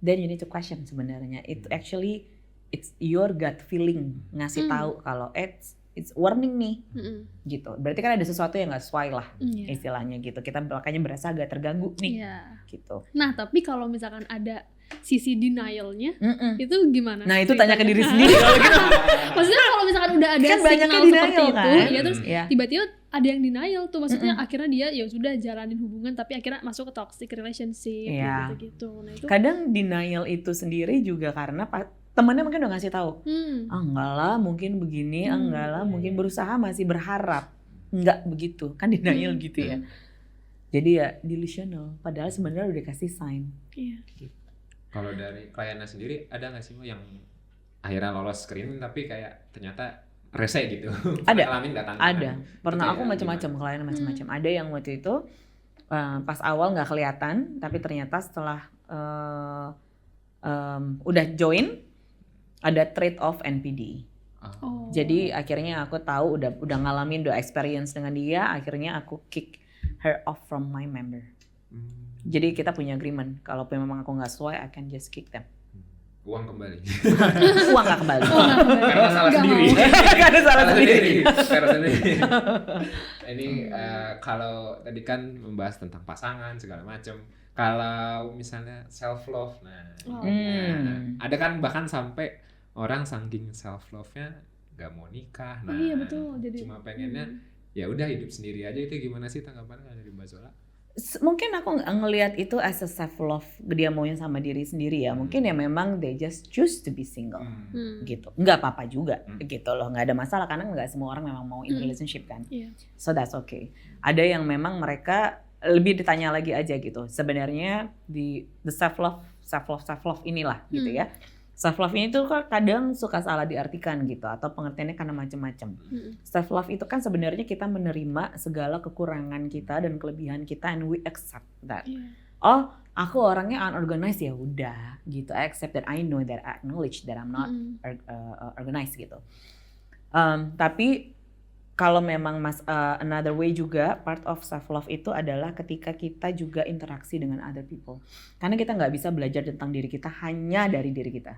then you need to question sebenarnya. Itu actually it's your gut feeling ngasih tahu kalau it's warning nih, gitu. Berarti kan ada sesuatu yang nggak sesuai lah istilahnya gitu. Kita makanya berasa agak terganggu nih, gitu. Nah tapi kalau misalkan ada sisi denialnya, itu gimana? Nah itu tanya ke diri sendiri kalau gitu. Maksudnya kalau misalkan udah ada kan signal seperti itu, kan? ya terus tiba-tiba ada yang denial tuh, maksudnya akhirnya dia ya sudah jalanin hubungan tapi akhirnya masuk ke toxic relationship gitu. Nah itu kadang denial itu sendiri juga karena temannya mungkin udah ngasih tahu, enggak lah mungkin begini, enggak lah mungkin berusaha, masih berharap, enggak begitu kan, denial gitu ya. Jadi ya delusional, padahal sebenarnya udah kasih sign. Gitu. Kalau dari kliennya sendiri ada nggak sih yang akhirnya lolos screening tapi kayak ternyata rese gitu? Ada. Pernah aku macam-macam, klien macam-macam. Ada yang waktu itu pas awal nggak kelihatan, tapi ternyata setelah udah join ada trait of NPD. Jadi akhirnya aku tahu udah ngalamin, udah experience dengan dia, akhirnya aku kick her off from my member. Jadi kita punya agreement, kalau memang aku nggak sesuai, I can just kick them. Uang kembali. Uang nggak kembali. Karena salah sendiri. Karena salah sendiri. Ini kalau tadi kan membahas tentang pasangan segala macam. Kalau misalnya self love, ada kan bahkan sampai orang saking self love-nya nggak mau nikah. Nah, betul. Jadi cuma pengennya ya udah hidup sendiri aja. Itu gimana sih tanggapannya dari Mbak Zola? Mungkin aku ngelihat itu as a self love, dia maunya sama diri sendiri ya. Mungkin ya memang they just choose to be single, gitu. Nggak apa-apa juga, gitu loh. Nggak ada masalah karena nggak semua orang memang mau in relationship kan. So that's okay. Ada yang memang mereka lebih ditanya lagi aja gitu. Sebenarnya the self love inilah gitu ya. Self love ini tuh kadang suka salah diartikan gitu, atau pengertiannya karena macam-macam. Self love itu kan sebenarnya kita menerima segala kekurangan kita dan kelebihan kita, and we accept that. Oh, aku orangnya unorganized, ya udah gitu. I accept that, I know that, I acknowledge that I'm not organized gitu. Tapi kalau memang another way juga part of self love itu adalah ketika kita juga interaksi dengan other people. Karena kita nggak bisa belajar tentang diri kita hanya dari diri kita.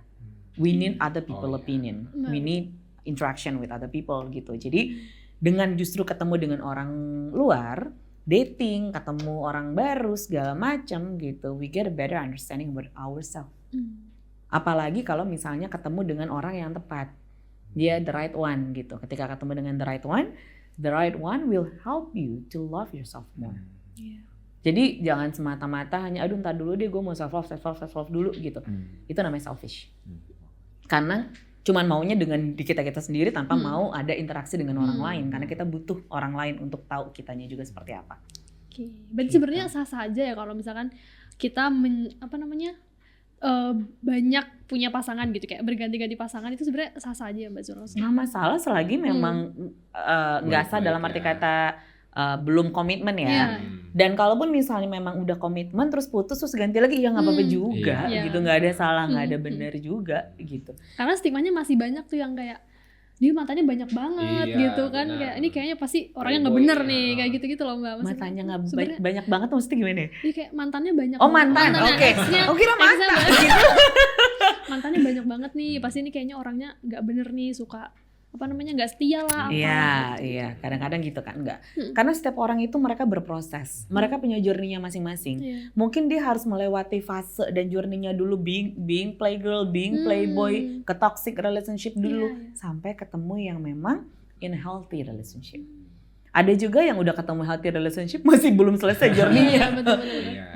We need other people opinion. We need interaction with other people gitu. Jadi dengan justru ketemu dengan orang luar, dating, ketemu orang baru segala macam gitu, we get a better understanding about ourselves. Apalagi kalau misalnya ketemu dengan orang yang tepat, dia the right one gitu. Ketika ketemu dengan the right one will help you to love yourself more. Jadi jangan semata-mata hanya aduh ntar dulu deh gue mau self love dulu gitu. Itu namanya selfish. Karena cuman maunya dengan di kita sendiri tanpa mau ada interaksi dengan orang lain, karena kita butuh orang lain untuk tahu kitanya juga seperti apa. Berarti sebenarnya sah-sah aja ya kalau misalkan kita banyak punya pasangan gitu, kayak berganti-ganti pasangan, itu sebenarnya sah-sah aja ya Mbak Zula? Nggak masalah selagi memang nggak sah dalam arti kata belum komitmen ya. Dan kalaupun misalnya memang udah komitmen terus putus terus ganti lagi ya nggak apa-apa juga gitu, nggak ada salah, nggak ada benar juga gitu. Karena stigmanya masih banyak tuh yang kayak dia matanya banyak banget gitu kan, kayak ini kayaknya pasti orangnya nggak bener nih, kayak gitu-gitu loh Mbak. Maksudnya, matanya nggak banyak banget tuh maksudnya gimana? Iya kayak mantannya banyak. Oh mantan, oke. Oh kira mantan. Mantannya banyak banget nih, pasti ini kayaknya orangnya nggak bener nih, suka nggak setia lah. Iya, kadang-kadang gitu kan, enggak. Karena setiap orang itu mereka berproses, mereka punya journey-nya masing-masing. Mungkin dia harus melewati fase dan journey-nya dulu being playgirl, being playboy, ke toxic relationship dulu, sampai ketemu yang memang in healthy relationship. Ada juga yang udah ketemu healthy relationship masih belum selesai journey-nya.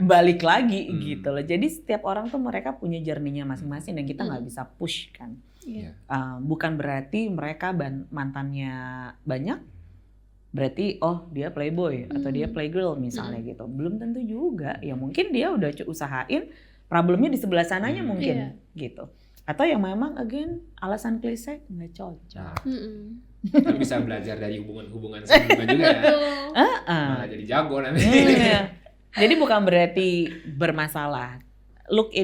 Balik lagi gitu loh. Jadi setiap orang tuh mereka punya journey-nya masing-masing dan kita nggak bisa push kan. Bukan berarti mereka mantannya banyak, berarti oh dia playboy atau dia playgirl misalnya gitu. Belum tentu juga. Ya mungkin dia udah usahain, problemnya di sebelah sananya mungkin gitu. Atau yang memang again alasan klise nggak cocok. Kan bisa belajar dari hubungan sebelumnya juga ya. Malah jadi jago nanti. Jadi bukan berarti bermasalah. Look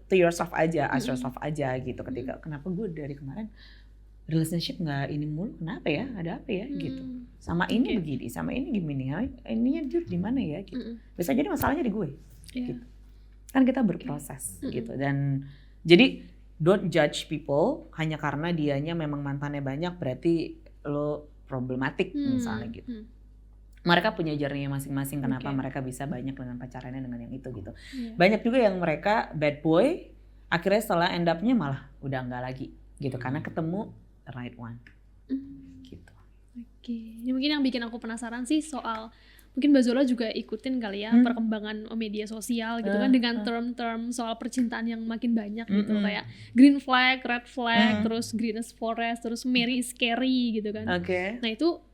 to yourself aja, ask yourself aja gitu. Ketika kenapa gue dari kemarin relationship nggak ini mulu, kenapa ya? Ada apa ya gitu. Sama ini begini, sama ini gimana? Ininya dia di mana ya? Gitu. Bisa jadi masalahnya di gue. Gitu. Kan kita berproses gitu. Dan jadi don't judge people hanya karena dianya memang mantannya banyak berarti lo problematik misalnya gitu. Mereka punya journey masing-masing kenapa mereka bisa banyak dengan pacarannya dengan yang itu gitu. Banyak juga yang mereka bad boy akhirnya setelah end up-nya malah udah enggak lagi gitu karena ketemu the right one. Gitu. Ini mungkin yang bikin aku penasaran sih soal mungkin Mbak Zola juga ikutin kali ya perkembangan media sosial gitu kan dengan term-term soal percintaan yang makin banyak gitu kayak green flag, red flag, terus greenest forest, terus Mary is scary gitu kan. Nah itu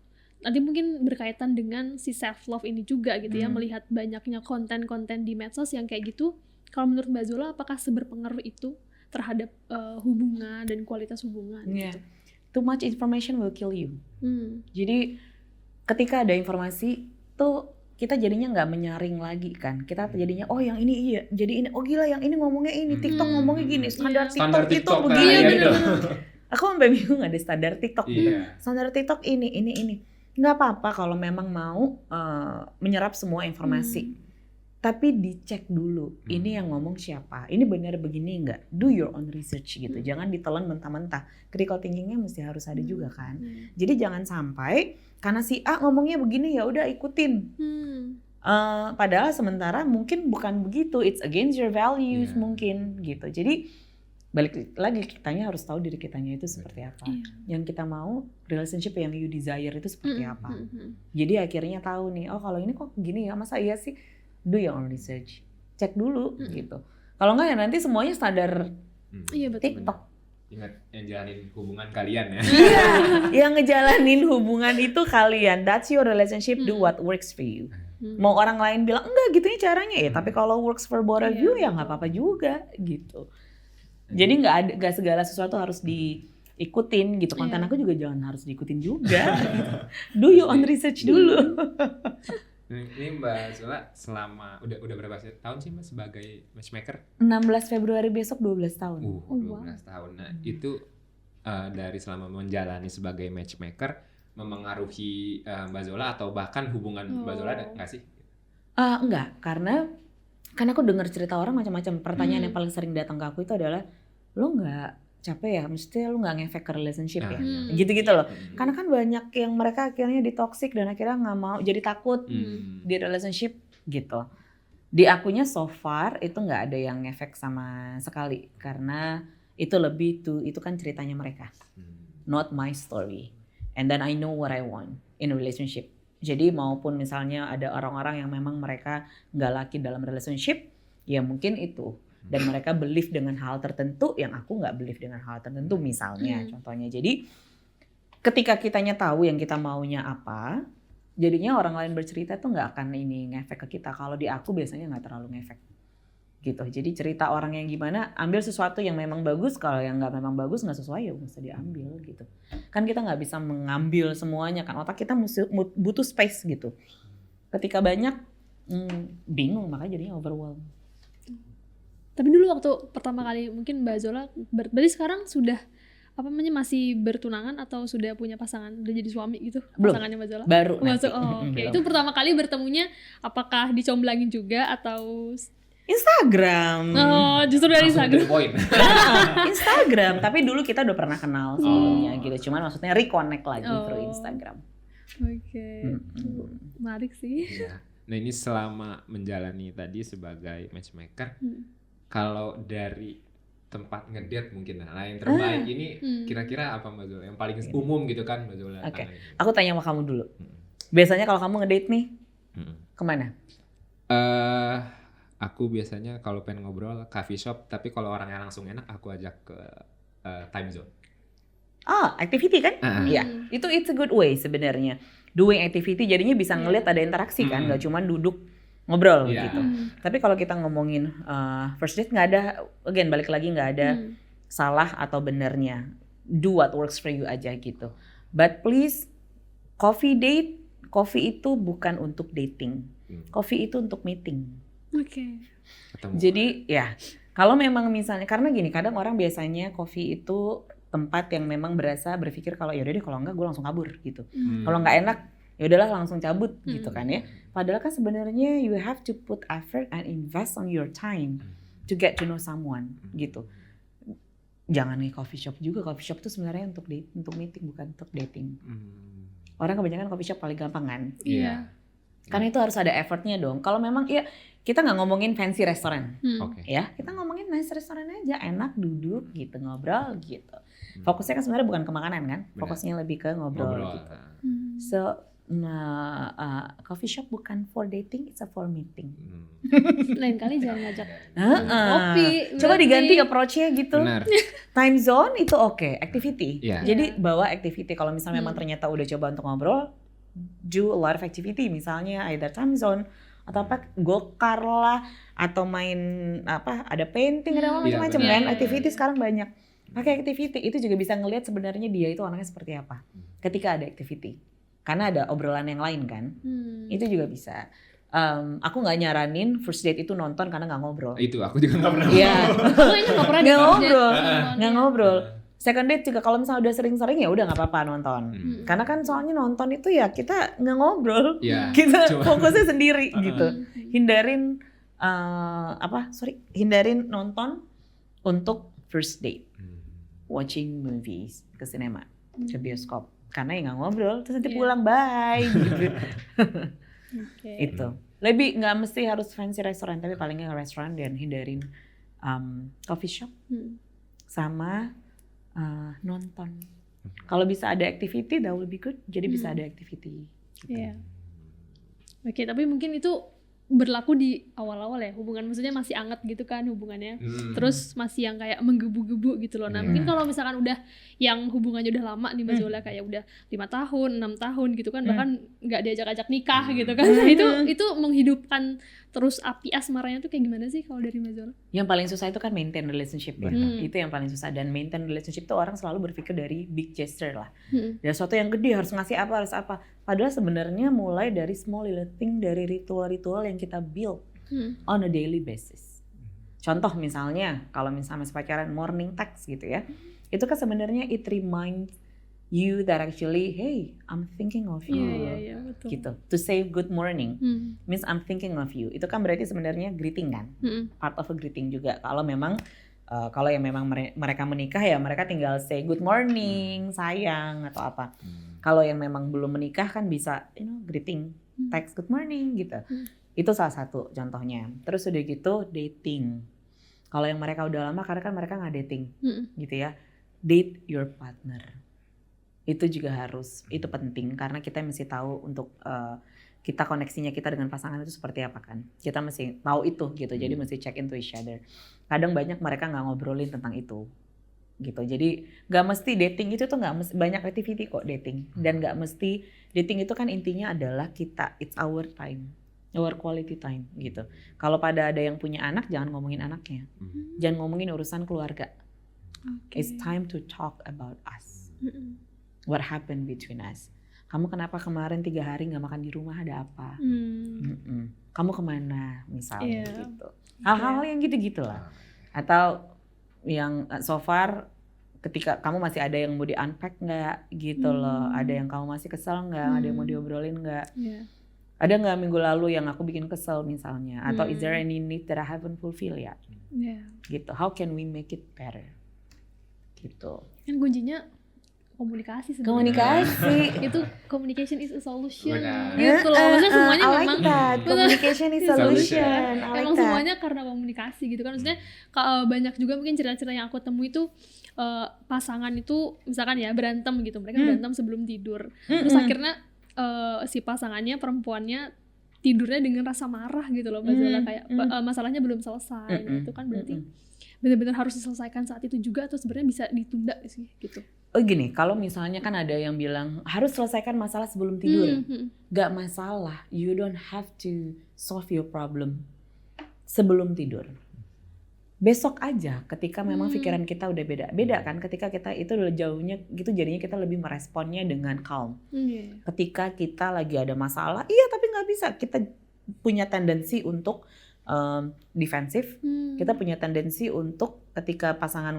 nanti mungkin berkaitan dengan si self love ini juga gitu ya, melihat banyaknya konten-konten di medsos yang kayak gitu. Kalau menurut Mbak Zola apakah seberpengaruh itu terhadap hubungan dan kualitas hubungan gitu? Too much information will kill you. Jadi ketika ada informasi tuh kita jadinya nggak menyaring lagi kan, kita jadinya oh yang ini iya, jadi ini oh gila yang ini ngomongnya ini, TikTok ngomongnya gini, standar TikTok itu begini gitu. Aku sampai bingung ada standar TikTok gitu. Standar TikTok ini. Nggak apa-apa kalau memang mau menyerap semua informasi, tapi dicek dulu ini yang ngomong siapa, ini benar begini nggak, do your own research gitu, jangan ditelan mentah-mentah, critical thinkingnya mesti harus ada juga kan. Jadi jangan sampai karena si A ngomongnya begini ya udah ikutin, padahal sementara mungkin bukan begitu, it's against your values mungkin gitu. Jadi balik lagi kitanya harus tahu diri kitanya itu seperti apa, yang kita mau relationship yang you desire itu seperti apa. Jadi akhirnya tahu nih, oh kalau ini kok gini ya, masa iya sih, do your own research, cek dulu gitu. Kalau enggak ya nanti semuanya standar TikTok. Ingat yang jalanin hubungan kalian ya. Yang ngejalanin hubungan itu kalian, that's your relationship, do what works for you. Mau orang lain bilang enggak gitunya caranya ya, tapi kalau works for both of you ya nggak apa-apa juga gitu. Jadi nggak segala sesuatu harus diikutin gitu. Konten aku juga jangan harus diikutin juga. Do your own research dulu. Ini Mbak Zola selama udah berapa tahun sih Mbak sebagai matchmaker? 16 Februari besok 12 tahun. 12 tahun. Nah, itu dari selama menjalani sebagai matchmaker memengaruhi Mbak Zola atau bahkan hubungan Mbak Zola ada nggak sih? Enggak, karena aku dengar cerita orang macam-macam. Pertanyaan yang paling sering datang ke aku itu adalah, lo nggak capek ya? Mesti lo nggak ngefek ke relationship ya? Gitu-gitu loh. Karena kan banyak yang mereka akhirnya ditoxic dan akhirnya nggak mau, jadi takut di relationship gitu. Di akunya so far itu nggak ada yang ngefek sama sekali, karena itu lebih itu kan ceritanya mereka, not my story. And then I know what I want in a relationship. Jadi maupun misalnya ada orang-orang yang memang mereka nggak laki dalam relationship, ya mungkin itu. Dan mereka believe dengan hal tertentu yang aku nggak believe dengan hal tertentu misalnya, contohnya. Jadi ketika kitanya tahu yang kita maunya apa, jadinya orang lain bercerita tuh nggak akan ini ngefek ke kita. Kalau di aku biasanya nggak terlalu ngefek. Gitu. Jadi cerita orang yang gimana, ambil sesuatu yang memang bagus, kalau yang nggak memang bagus nggak sesuai ya nggak usah diambil gitu. Kan kita nggak bisa mengambil semuanya kan, otak kita butuh space gitu. Ketika banyak bingung, makanya jadinya overwhelmed. Tapi dulu waktu pertama kali mungkin Mbak Zola, berarti sekarang sudah masih bertunangan atau sudah punya pasangan, udah jadi suami gitu? Belum. Pasangannya Mbak Zola? Baru masuk. nanti. Itu pertama kali bertemunya apakah dicomblangin juga atau Instagram. Oh, justru dari Instagram. Instagram, tapi dulu kita udah pernah kenal sebelumnya gitu. Cuman maksudnya reconnect lagi through Instagram. Oke. Menarik sih. Iya. Nah, ini selama menjalani tadi sebagai matchmaker, kalau dari tempat ngedate mungkin yang terbaik ini kira-kira apa Mbak Zola? Yang paling umum gitu kan Mbak Zola? Oke. Aku tanya sama kamu dulu. Biasanya kalau kamu ngedate nih, kemana? Aku biasanya kalau pengen ngobrol coffee shop, tapi kalau orangnya langsung enak aku ajak ke time zone. Activity kan? Iya. Itu it's a good way sebenarnya. Doing activity jadinya bisa ngelihat ada interaksi kan, nggak cuma duduk ngobrol gitu. Tapi kalau kita ngomongin first date, nggak ada, again balik lagi nggak ada salah atau benernya. Do what works for you aja gitu. But please, coffee itu bukan untuk dating. Coffee itu untuk meeting. Oke. Jadi ya, kalau memang misalnya, karena gini, kadang orang biasanya coffee itu tempat yang memang berpikir kalau yaudah deh, kalau enggak gue langsung kabur gitu. Kalau nggak enak, ya udahlah langsung cabut gitu kan ya. Padahal kan sebenarnya you have to put effort and invest on your time to get to know someone gitu. Jangan nih coffee shop juga. Coffee shop itu sebenarnya untuk meeting, bukan untuk dating. Orang kebanyakan coffee shop paling gampang kan. Iya. Karena itu harus ada effortnya dong. Kalau memang ya kita nggak ngomongin fancy restoran, ya kita ngomongin nice restoran aja, enak duduk gitu, ngobrol gitu. Fokusnya kan sebenarnya bukan ke makanan kan, fokusnya lebih ke ngobrol. Gitu. So coffee shop bukan for dating, it's for meeting. Lain kali jangan ngajak kopi. Coba diganti approach-nya gitu. Benar. Time zone itu oke, activity. Yeah. Jadi bawa activity. Kalau misalnya memang ternyata udah coba untuk ngobrol, do a lot of activity, misalnya either time zone atau apa, go-kart lah, atau main apa, ada painting, ada macam-macam kan. Activity sekarang banyak. Pakai activity itu juga bisa ngelihat sebenarnya dia itu orangnya seperti apa ketika ada activity. Karena ada obrolan yang lain kan. Itu juga bisa. Aku nggak nyaranin first date itu nonton karena nggak ngobrol. Itu aku juga nggak pernah. Iya. Nggak pernah nggak ngobrol. Second date juga kalau misalnya udah sering-sering ya udah nggak apa-apa nonton. Karena kan soalnya nonton itu ya kita nggak ngobrol, kita fokusnya sendiri gitu. Hindarin hindarin nonton untuk first date, watching movies, ke sinema, ke bioskop. Karena ya nggak ngobrol, terus nanti pulang bye gitu. Itu lebih nggak mesti harus fancy restoran, tapi palingnya ke restoran dan hindarin coffee shop sama nonton. Kalau bisa ada activity, that will be good. Jadi bisa ada activity. Iya. Oke, tapi mungkin itu berlaku di awal-awal ya, hubungan maksudnya masih anget gitu kan hubungannya, terus masih yang kayak menggebu-gebu gitu loh. Nah mungkin kalau misalkan udah yang hubungannya udah lama nih Mbak Zola, kayak udah 5 tahun, 6 tahun gitu kan, bahkan nggak diajak-ajak nikah gitu kan, itu menghidupkan terus api asmaranya tuh kayak gimana sih kalau dari Mbak Zola? Yang paling susah itu kan maintain relationship ya. Itu yang paling susah, dan maintain relationship tuh orang selalu berpikir dari big gesture lah. Dari sesuatu yang gede harus ngasih apa, harus apa. Padahal sebenarnya mulai dari small little thing, dari ritual-ritual yang kita build on a daily basis. Contoh misalnya, kalau misalnya pacaran morning text gitu ya, itu kan sebenarnya it reminds you that actually, hey, I'm thinking of you. Betul. Gitu. To say good morning means I'm thinking of you. Itu kan berarti sebenarnya greeting kan, part of a greeting juga. Kalau memang kalau yang memang mereka menikah ya mereka tinggal say good morning, sayang atau apa. Kalau yang memang belum menikah kan bisa, greeting, text good morning gitu. Itu salah satu contohnya. Terus udah gitu dating. Kalau yang mereka udah lama karena kan mereka nggak dating, gitu ya. Date your partner. Itu juga harus, itu penting karena kita mesti tahu untuk kita koneksinya kita dengan pasangan itu seperti apa kan. Kita mesti tahu itu gitu, jadi mesti check into each other. Kadang banyak mereka nggak ngobrolin tentang itu gitu. Jadi nggak mesti dating itu tuh nggak mesti, banyak activity kok dating. Dan nggak mesti, dating itu kan intinya adalah kita, it's our time, our quality time gitu. Kalau pada ada yang punya anak jangan ngomongin anaknya, jangan ngomongin urusan keluarga. It's time to talk about us. What happened between us? Kamu kenapa kemarin 3 hari nggak makan di rumah, ada apa? Kamu kemana misalnya gitu. Hal-hal yang gitu-gitu lah. Atau yang so far ketika kamu masih ada yang mau di unpack nggak gitu loh. Ada yang kamu masih kesel nggak? Ada yang mau diobrolin nggak? Ada nggak minggu lalu yang aku bikin kesel misalnya? Atau is there any need that I haven't fulfilled yet? Gitu. How can we make it better? Gitu. Kan kuncinya komunikasi sebenarnya. Komunikasi. Itu communication is a solution. Benar. Gitu loh. Maksudnya semuanya I like memang that. Communication is solution. I like emang that. semuanya karena komunikasi gitu kan. Maksudnya banyak juga mungkin cerita-cerita yang aku temui itu pasangan itu misalkan ya berantem gitu. Mereka berantem sebelum tidur. Terus akhirnya si pasangannya, perempuannya tidurnya dengan rasa marah gitu loh. Masalah kayak masalahnya belum selesai. Itu kan berarti benar-benar harus diselesaikan saat itu juga atau sebenarnya bisa ditunda sih gitu. Oh gini, kalau misalnya kan ada yang bilang harus selesaikan masalah sebelum tidur. Gak masalah, you don't have to solve your problem sebelum tidur. Besok aja ketika memang pikiran kita udah beda kan, ketika kita itu udah jauhnya gitu, jadinya kita lebih meresponnya dengan calm. Ketika kita lagi ada masalah, iya tapi gak bisa, kita punya tendensi untuk defensif. Kita punya tendensi untuk ketika pasangan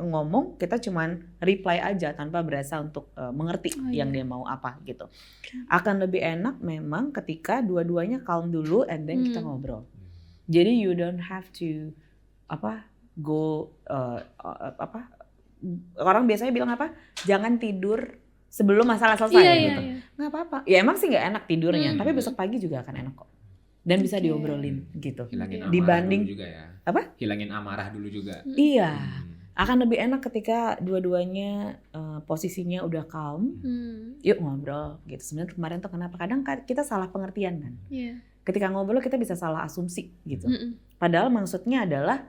ngomong kita cuman reply aja tanpa berasa untuk mengerti yang dia mau apa gitu. Akan lebih enak memang ketika dua-duanya calm dulu and then kita ngobrol. Jadi you don't have to orang biasanya bilang jangan tidur sebelum masalah selesai gitu. Nggak apa-apa. Ya emang sih nggak enak tidurnya, tapi besok pagi juga akan enak kok. Dan bisa diobrolin gitu. Hilangin amarah dibanding dulu juga ya. Apa? Hilangin amarah dulu juga. Iya. Akan lebih enak ketika dua-duanya posisinya udah calm. Yuk ngobrol gitu. Sebenarnya kemarin tuh kenapa? Kadang kita salah pengertian kan. Ketika ngobrol kita bisa salah asumsi gitu. Padahal maksudnya adalah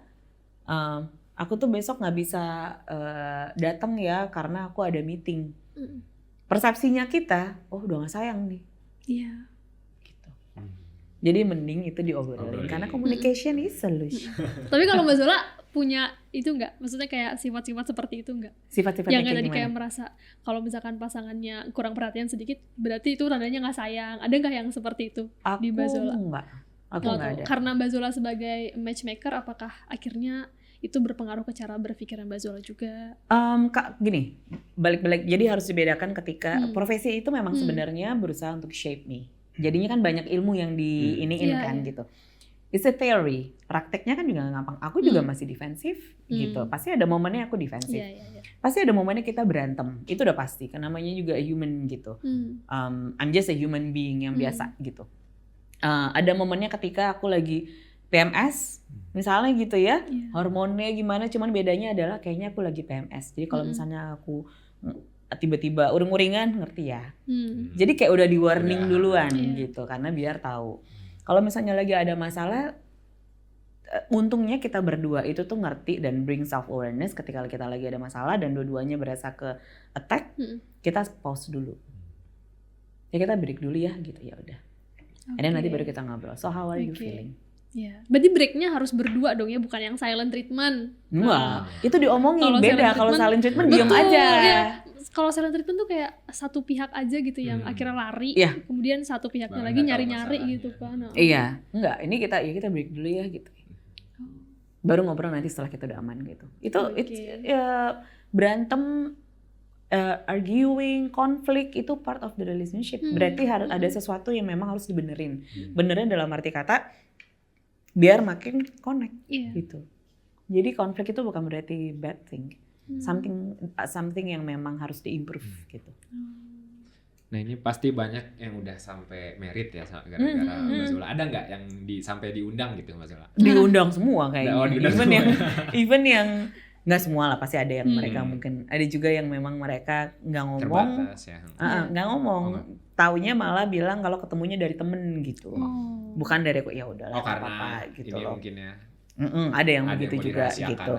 aku tuh besok nggak bisa datang ya karena aku ada meeting. Persepsinya kita, udah nggak sayang nih. Jadi mending itu diobrolin karena communication is solution. Tapi kalau Mbak Zola punya itu enggak? Maksudnya kayak sifat-sifat seperti itu enggak? Sifat-sifat yang tadi kayak merasa kalau misalkan pasangannya kurang perhatian sedikit berarti itu tandanya nggak sayang. Ada nggak yang seperti itu di Mbak Zola? Aku nggak ada. Karena Mbak Zola sebagai matchmaker, apakah akhirnya itu berpengaruh ke cara berpikiran Mbak Zola juga? Gini, balik-balik. Jadi harus dibedakan ketika profesi itu memang sebenarnya berusaha untuk shape me. Jadinya kan banyak ilmu yang diiniin kan gitu. It's a theory. Prakteknya kan juga gak gampang. Aku juga masih defensif gitu. Pasti ada momennya aku defensif. Pasti ada momennya kita berantem. Itu udah pasti. Karena namanya juga human gitu. I'm just a human being yang biasa gitu. Ada momennya ketika aku lagi PMS misalnya gitu ya. Hormonnya gimana, cuman bedanya adalah kayaknya aku lagi PMS. Jadi kalau misalnya aku tiba-tiba uring-uringan, ngerti ya. Jadi kayak udah di warning duluan gitu, karena biar tahu. Kalau misalnya lagi ada masalah, untungnya kita berdua itu tuh ngerti dan bring self awareness ketika kita lagi ada masalah dan dua-duanya berasa ke attack, kita pause dulu. Ya kita break dulu ya gitu, ya udah. Dan nanti baru kita ngobrol. So how are you feeling? Berarti breaknya harus berdua dong ya, bukan yang silent treatment. Wah, itu diomongin beda. Kalau silent treatment diem aja. Kalau silent treatment tuh kayak satu pihak aja gitu yang akhirnya lari, kemudian satu pihaknya lagi nyari-nyari gitu kan. Iya, enggak. Ini kita break dulu ya gitu. Baru ngobrol nanti setelah kita udah aman gitu. Itu ya, berantem arguing, konflik itu part of the relationship. Berarti harus ada sesuatu yang memang harus dibenerin. Benerin dalam arti kata biar makin connect gitu. Jadi konflik itu bukan berarti bad thing. Something yang memang harus diimprove gitu. Nah ini pasti banyak yang udah sampai merit ya gara-gara Mbak Zola. Ada nggak yang sampai diundang gitu Mbak Zola? Diundang semua kayaknya. Even yang nggak semua lah, pasti ada yang mereka mungkin, ada juga yang memang mereka nggak ngomong. Terbatas ya. Nggak ngomong. Taunya malah bilang kalau ketemunya dari temen gitu. Bukan dari ya udahlah apa-apa gitu ini loh. mungkin ya. Ada yang begitu juga gitu.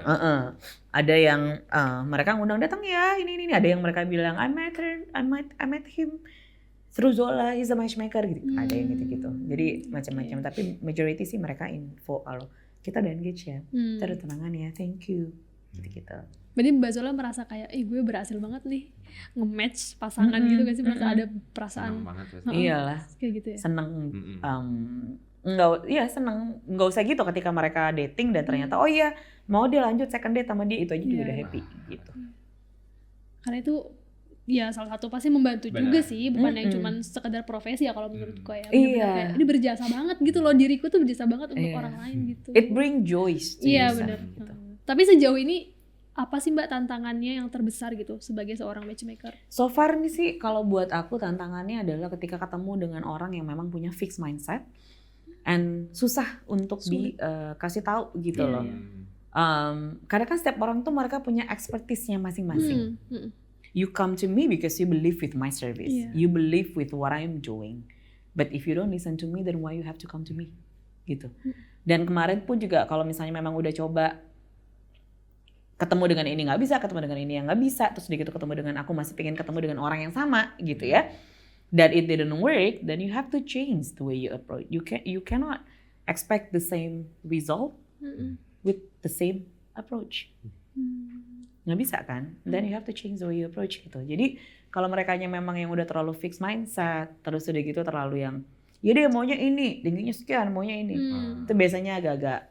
Ada yang mereka ngundang datang ya ini. Ada yang mereka bilang I met him through Zola, he's a matchmaker gitu. Ada yang gitu. Jadi macam-macam. Tapi majority sih mereka info kalau kita udah engage ya, kita udah tunangan ya, thank you gitu. Berarti Mbak Zola merasa kayak, gue berhasil banget nih nge-match pasangan gitu kan sih, merasa ada perasaan. Senang banget. Iyalah. Kayak gitu ya. Seneng. Seneng, nggak usah gitu ketika mereka dating dan ternyata oh iya mau dia lanjut second date sama dia, itu aja juga udah happy gitu. Karena itu ya salah satu pasti membantu juga sih, bukan yang cuman sekedar profesi ya kalau menurutku ya. Kayak, ini berjasa banget gitu loh, diriku tuh berjasa banget untuk orang lain gitu. It bring joy. Iya benar. Gitu. Tapi sejauh ini apa sih Mbak tantangannya yang terbesar gitu sebagai seorang matchmaker? So far nih sih kalau buat aku tantangannya adalah ketika ketemu dengan orang yang memang punya fixed mindset. And susah untuk dikasih tahu gitu loh. Karena kan setiap orang tuh mereka punya expertise-nya masing-masing. You come to me because you believe with my service. You believe with what I'm doing. But if you don't listen to me, then why you have to come to me? Gitu. Dan kemarin pun juga kalau misalnya memang udah coba ketemu dengan ini nggak bisa, ketemu dengan ini yang nggak bisa, terus begitu ketemu dengan aku masih pengen ketemu dengan orang yang sama gitu ya. That it didn't work, then you have to change the way you approach. You cannot expect the same result with the same approach. Nggak bisa kan? Then you have to change the way you approach gitu. Jadi kalau merekanya memang yang udah terlalu fixed mindset, terus udah gitu terlalu yang ya dia maunya ini, tingginya sekian, maunya ini. Itu biasanya agak-agak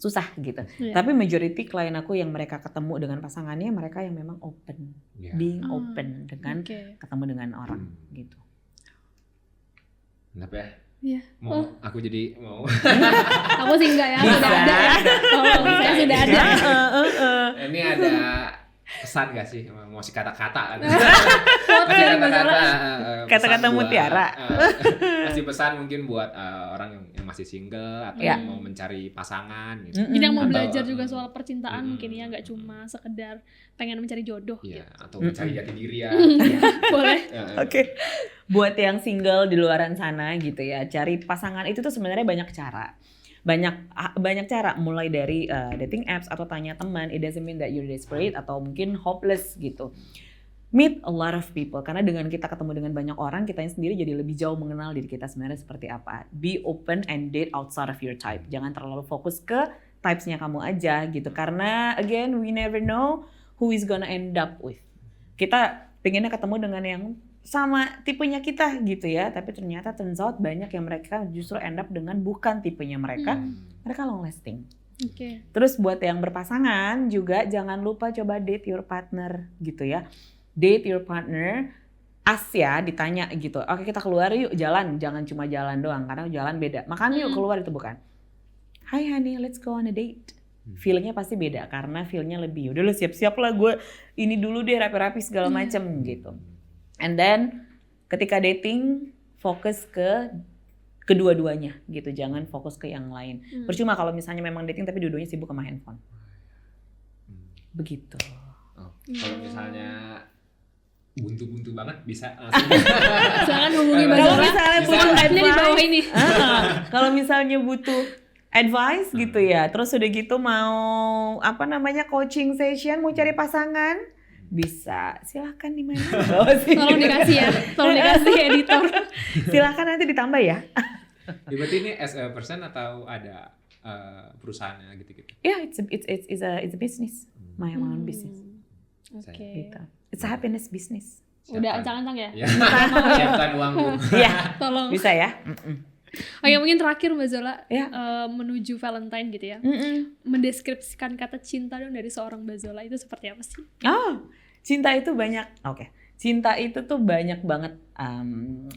susah gitu. Tapi majority klien aku yang mereka ketemu dengan pasangannya, mereka yang memang open, being open dengan ketemu dengan orang gitu. Kenapa ya? Iya. Aku jadi mau. Aku sih enggak ya, sudah ada ya. Saya sudah ada. Ini ada pesan gak sih? Mau sih kata-kata kan? Kata-kata mutiara. Kasih pesan mungkin buat orang yang masih single atau mau mencari pasangan gitu. Jadi yang mau belajar juga soal percintaan mungkin ya, nggak cuma sekedar pengen mencari jodoh gitu. Atau mencari jati diri ya. Boleh. Oke. Buat yang single di luaran sana gitu ya, cari pasangan itu tuh sebenarnya banyak cara. Banyak cara, mulai dari dating apps atau tanya teman. It doesn't mean that you're desperate atau mungkin hopeless gitu. Meet a lot of people, karena dengan kita ketemu dengan banyak orang, kitanya sendiri jadi lebih jauh mengenal diri kita sebenarnya seperti apa. Be open and date outside of your type. Jangan terlalu fokus ke types-nya kamu aja gitu, karena again we never know who is gonna end up with. Kita pengennya ketemu dengan yang sama tipenya kita gitu ya, tapi ternyata turns out banyak yang mereka justru end up dengan bukan tipenya mereka, mereka long lasting. Terus buat yang berpasangan juga jangan lupa coba date your partner gitu ya. Date your partner, ya ditanya gitu, oke kita keluar yuk jalan, jangan cuma jalan doang karena jalan beda, makan yuk keluar itu bukan. Hi honey, let's go on a date. Feelingnya pasti beda karena feelnya lebih, udah lo siap-siap lah gue ini dulu deh rapi-rapi segala macem gitu. And then ketika dating fokus ke kedua-duanya gitu, jangan fokus ke yang lain. Percuma kalau misalnya memang dating tapi dua-duanya sibuk sama handphone. Begitu. Kalau misalnya buntu-buntu banget bisa langsung. Silakan hubungi Mbak Kalau Zola. misalnya butuh Di bawah ini. Kalau misalnya butuh advice gitu ya, terus udah gitu mau coaching session, mau cari pasangan, bisa, silakan di mana? Tolong dikasih ya, tolong dikasih editor. Silakan nanti ditambah ya. Berarti ini as a person atau ada perusahaannya gitu-gitu? Yeah, it's a business, my own business. Oke. Gitu. It's a happiness business. Udah ancang-ancang ya? Siapkan uangmu. Iya, tolong. bisa ya. Oke, mungkin terakhir Mbak Zola, menuju Valentine gitu ya. Mendeskripsikan kata cinta dong dari seorang Mbak Zola itu seperti apa sih? Cinta itu banyak, cinta itu tuh banyak banget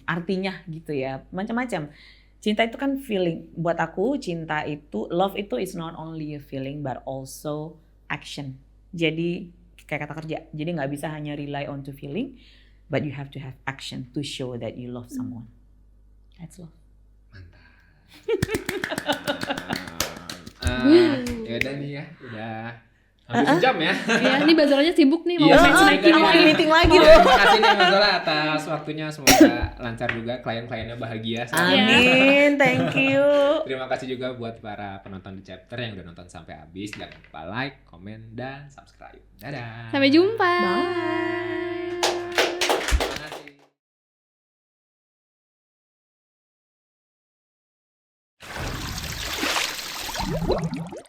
artinya gitu ya, macam-macam. Cinta itu kan feeling. Buat aku cinta itu, love itu is not only a feeling but also action. Jadi kayak kata kerja. Jadi nggak bisa hanya rely on to feeling, but you have to have action to show that you love someone. That's love. Mantap. Ya udah nih ya, udah hampir sejam ya. Iya, ini Mbak Zolanya sibuk nih mau Iya, mau meeting lagi. Terima kasih nih Mbak Zola atas waktunya, semoga lancar juga, klien-kliennya bahagia. Amin, thank you. Terima kasih juga buat para penonton di chapter yang udah nonton sampai habis. Jangan lupa like, komen, dan subscribe. Dadah. Sampai jumpa. Bye. Terima kasih.